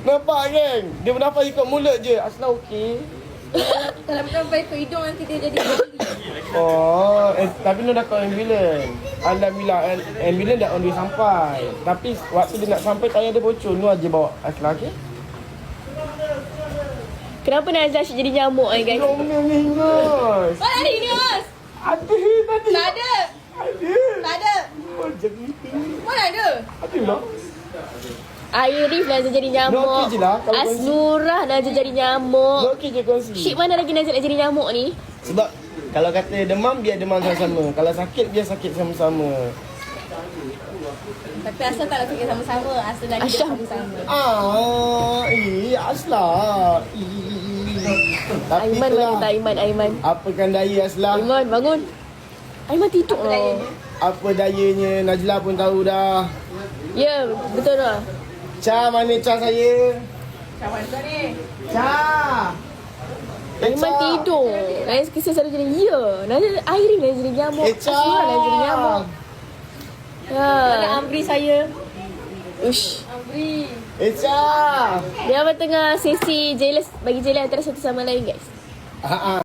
Nampak kan? Dia bernafas ikut mulut je. Asla okey. Kalau bernafas ikut hidung nanti dia jadi Oh, tapi Nur dah call ambulans. Alhamdulillah, ambulans dah on the way sampai. Tapi waktu dia nak sampai, tayar dia bocor. Nur aja bawa Asla, okey? Kenapa Nazla asyik jadi nyamuk ni guys? Jomel ni, Yus. Mana ada ini Mas? Ada tadi. Tak ada. Ada. Tak ada. Oh, jadi. Mana ada? Ada lah. Arif Nazla jadi nyamuk. Nur okey je lah, kalau kongsi. Asnurah Nazla jadi nyamuk. Nur okey je kongsi. Syik mana lagi Nazla nak jadi nyamuk ni? Sebab kalau kata demam, biar demam sama-sama. Kalau sakit, biar sakit sama-sama. Tapi asal tak nak fikir sama-sama. Asal dah Asyam. sama-sama. Asla. Tapi Aiman itulah. mana tak Aiman? Apakan daya Asla. Aiman bangun. Aiman tidur lah. Apa dayanya, Najla pun tahu dah. Ya, betul lah. Cha, mana Cha saya? Kawan kau ni. Cha. Aiman tidur. Nangis kisah selalu jadi ya. Nazla Airin Nazla jadi nyamuk. Cha. Asnurah Nazla jadi nyamuk. Ada Ya. Amri saya. Ush. Amri. Cha. Dia apa tengah sesi jealous bagi jealous antara satu sama lain guys. Ha.